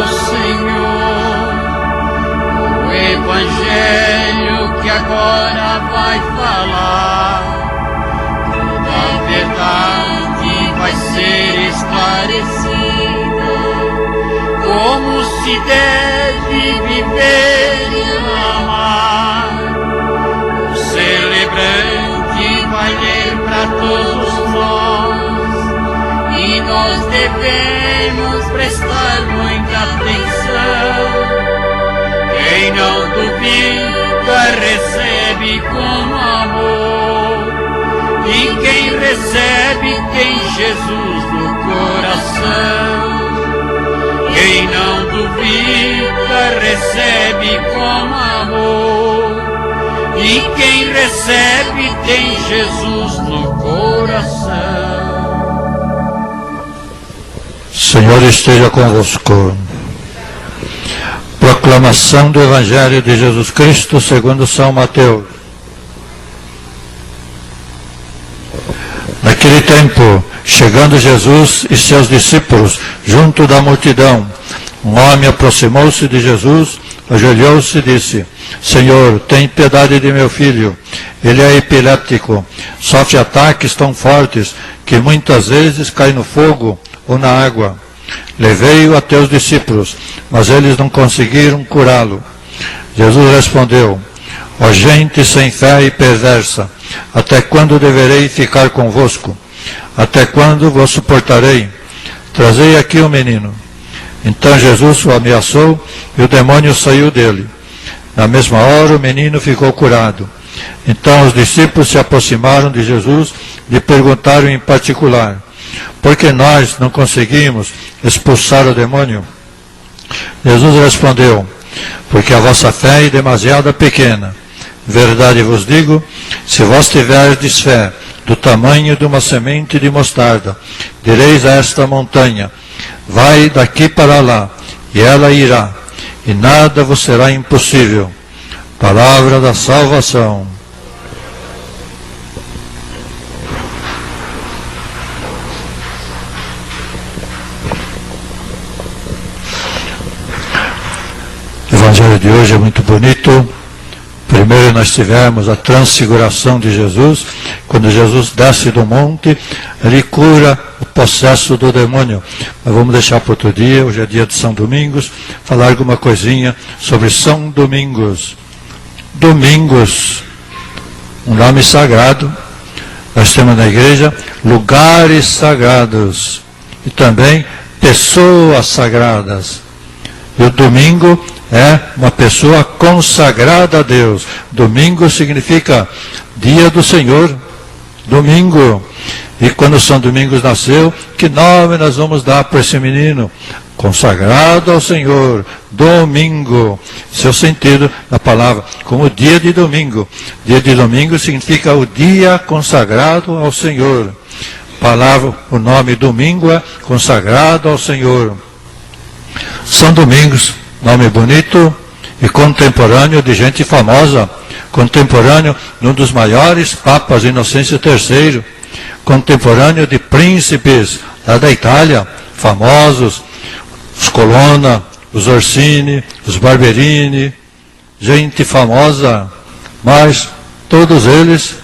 do Senhor, o Evangelho que agora vai falar, toda a verdade vai ser esclarecida, como se deve viver e amar. O celebrante vai ler para todos nós, e nós devemos prestar muita atenção. Quem não duvida recebe com amor, e quem recebe tem Jesus no coração. Quem não duvida recebe com amor, e quem recebe tem Jesus no coração. Senhor esteja convosco. Proclamação do Evangelho de Jesus Cristo segundo São Mateus. Naquele tempo, chegando Jesus e seus discípulos junto da multidão, um homem aproximou-se de Jesus, ajoelhou-se e disse: Senhor, tem piedade de meu filho. Ele é epiléptico, sofre ataques tão fortes que muitas vezes cai no fogo ou na água. Levei-o a teus discípulos, mas eles não conseguiram curá-lo. Jesus respondeu: ó gente sem fé e perversa, até quando deverei ficar convosco? Até quando vos suportarei? Trazei aqui o menino. Então Jesus o ameaçou e o demônio saiu dele. Na mesma hora o menino ficou curado. Então os discípulos se aproximaram de Jesus e lhe perguntaram em particular: por que nós não conseguimos expulsar o demônio? Jesus respondeu: porque a vossa fé é demasiado pequena. Verdade vos digo, se vós tiverdes fé do tamanho de uma semente de mostarda, direis a esta montanha: vai daqui para lá, e ela irá, e nada vos será impossível. Palavra da salvação. O Evangelho de hoje é muito bonito. Primeiro nós tivemos a transfiguração de Jesus. Quando Jesus desce do monte, ele cura o possesso do demônio. Mas vamos deixar para outro dia, hoje é dia de São Domingos, falar alguma coisinha sobre São Domingos. Domingos, um nome sagrado. Nós temos na igreja lugares sagrados e também pessoas sagradas. E o domingo é uma pessoa consagrada a Deus. Domingo significa dia do Senhor. Domingo. E quando São Domingos nasceu, que nome nós vamos dar para esse menino? Consagrado ao Senhor. Domingo. Seu sentido na palavra, como dia de domingo. Dia de domingo significa o dia consagrado ao Senhor. Palavra, o nome domingo é consagrado ao Senhor. São Domingos, nome bonito e contemporâneo de gente famosa, contemporâneo de um dos maiores papas, Inocêncio III, contemporâneo de príncipes lá da Itália, famosos, os Colonna, os Orsini, os Barberini, gente famosa, mas todos eles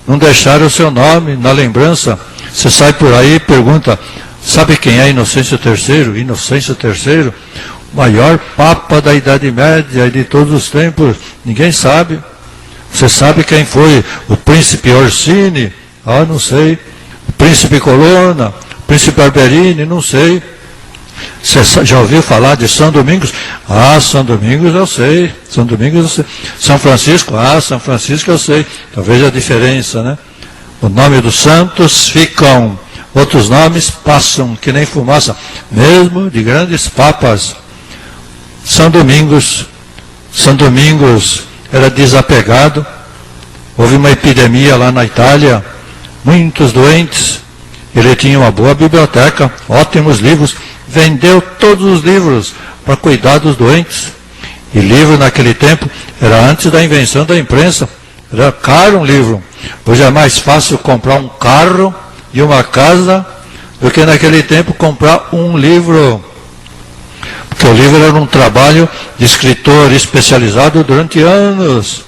não deixaram o seu nome na lembrança. Você sai por aí e pergunta: sabe quem é Inocêncio III? Inocêncio III, o maior papa da Idade Média e de todos os tempos. Ninguém sabe. Você sabe quem foi o príncipe Orsini? Ah, não sei. O príncipe Colonna, o príncipe Barberini, não sei. Você já ouviu falar de São Domingos? Ah, São Domingos eu sei. São Domingos eu sei. São Francisco? Ah, São Francisco eu sei. Então veja a diferença, né? O nome dos santos ficam, outros nomes passam que nem fumaça, mesmo de grandes papas. São Domingos era desapegado. Houve uma epidemia lá na Itália, muitos doentes. Ele tinha uma boa biblioteca, ótimos livros, vendeu todos os livros para cuidar dos doentes. E livro naquele tempo era antes da invenção da imprensa, era caro um livro. Hoje é mais fácil comprar um carro e uma casa do que naquele tempo comprar um livro. porque o livro era um trabalho de escritor especializado durante anos,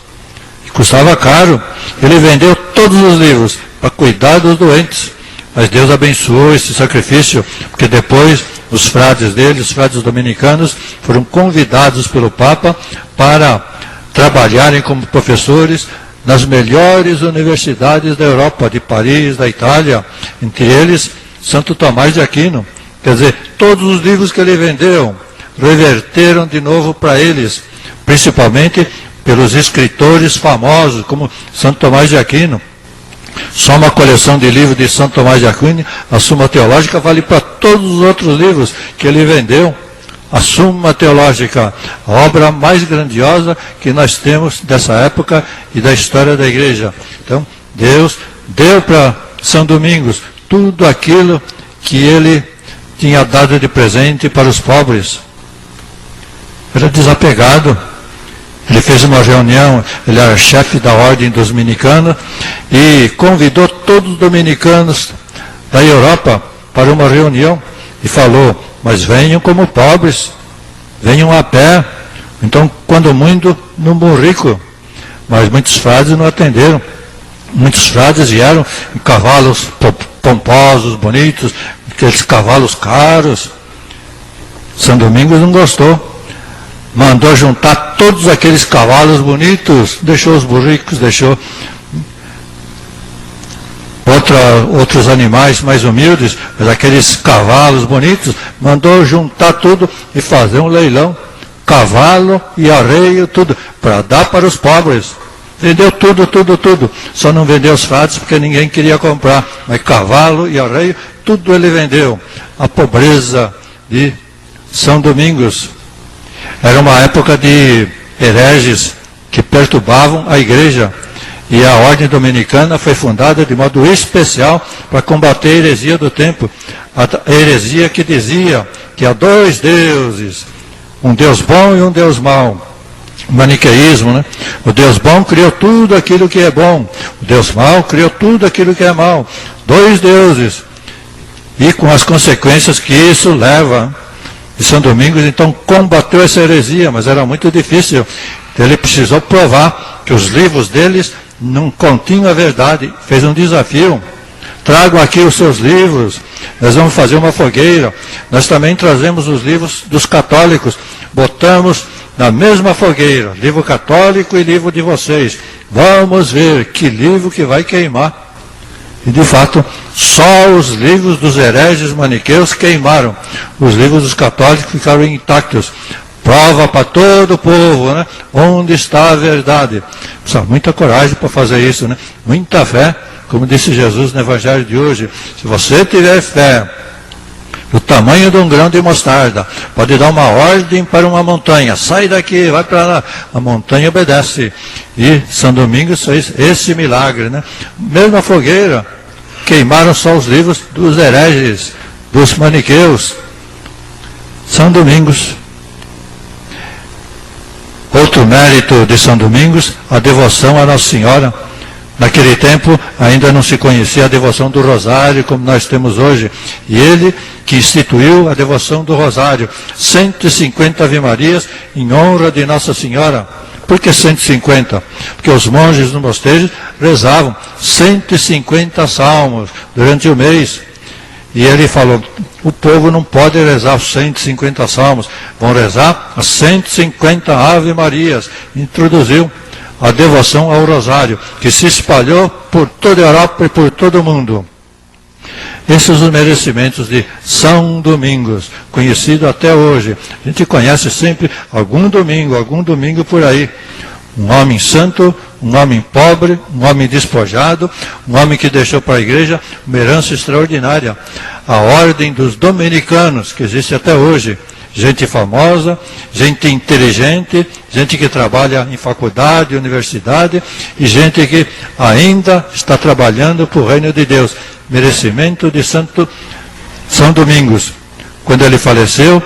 e custava caro. Ele vendeu todos os livros para cuidar dos doentes, mas Deus abençoou esse sacrifício, porque depois os frades dele, os frades dominicanos, foram convidados pelo Papa para trabalharem como professores nas melhores universidades da Europa, de Paris, da Itália, entre eles Santo Tomás de Aquino. Quer dizer, todos os livros que ele vendeu reverteram de novo para eles, principalmente pelos escritores famosos, como Santo Tomás de Aquino. Só uma coleção de livros de Santo Tomás de Aquino, a Suma Teológica, vale para todos os outros livros que ele vendeu. A Suma Teológica, a obra mais grandiosa que nós temos dessa época e da história da igreja. Então, Deus deu para São Domingos tudo aquilo que ele tinha dado de presente para os pobres. Era desapegado. Ele fez uma reunião, ele era chefe da ordem dos dominicanos e convidou todos os dominicanos da Europa para uma reunião e falou: mas venham como pobres, venham a pé, então quando muito, no rico. Mas muitos frades não atenderam. Muitos frades vieram em cavalos pomposos, bonitos, aqueles cavalos caros. São Domingos não gostou. Mandou juntar todos aqueles cavalos bonitos, deixou os burricos, deixou outros animais mais humildes, mas aqueles cavalos bonitos, mandou juntar tudo e fazer um leilão. Cavalo e arreio, tudo, para dar para os pobres. Vendeu tudo. Só não vendeu os frades porque ninguém queria comprar. Mas cavalo e arreio, tudo ele vendeu. A pobreza de São Domingos. Era uma época de hereges que perturbavam a igreja. E a ordem dominicana foi fundada de modo especial para combater a heresia do tempo. A heresia que dizia que há dois deuses, um Deus bom e um Deus mau. O maniqueísmo, né? O Deus bom criou tudo aquilo que é bom. O Deus mau criou tudo aquilo que é mau. Dois deuses. E com as consequências que isso leva. E São Domingos então combateu essa heresia, mas era muito difícil. Ele precisou provar que os livros deles não continham a verdade. Fez um desafio. Tragam aqui os seus livros, nós vamos fazer uma fogueira. Nós também trazemos os livros dos católicos, botamos na mesma fogueira, livro católico e livro de vocês. Vamos ver que livro que vai queimar. E de fato, só os livros dos hereges maniqueus queimaram. Os livros dos católicos ficaram intactos. Prova para todo o povo, né? Onde está a verdade. Precisa muita coragem para fazer isso, né? Muita fé. Como disse Jesus no Evangelho de hoje, se você tiver fé do tamanho de um grão de mostarda, pode dar uma ordem para uma montanha, sai daqui, vai para lá, a montanha obedece. E São Domingos fez esse milagre, né? Mesmo na fogueira, queimaram só os livros dos hereges, dos maniqueus. São Domingos. Outro mérito de São Domingos, a devoção à Nossa Senhora. Naquele tempo ainda não se conhecia a devoção do Rosário como nós temos hoje. E ele que instituiu a devoção do Rosário. 150 Ave-Marias em honra de Nossa Senhora. Por que 150? Porque os monges no mosteiro rezavam 150 salmos durante o mês. E ele falou, o povo não pode rezar os 150 salmos, vão rezar as 150 Ave-Marias. Introduziu a devoção ao Rosário, que se espalhou por toda a Europa e por todo o mundo. Esses são os merecimentos de São Domingos, conhecido até hoje. A gente conhece sempre algum domingo por aí. Um homem santo, um homem pobre, um homem despojado, um homem que deixou para a igreja uma herança extraordinária. A ordem dos dominicanos, que existe até hoje. Gente famosa, gente inteligente, gente que trabalha em faculdade, universidade, e gente que ainda está trabalhando para o reino de Deus. Merecimento de São Domingos. Quando ele faleceu,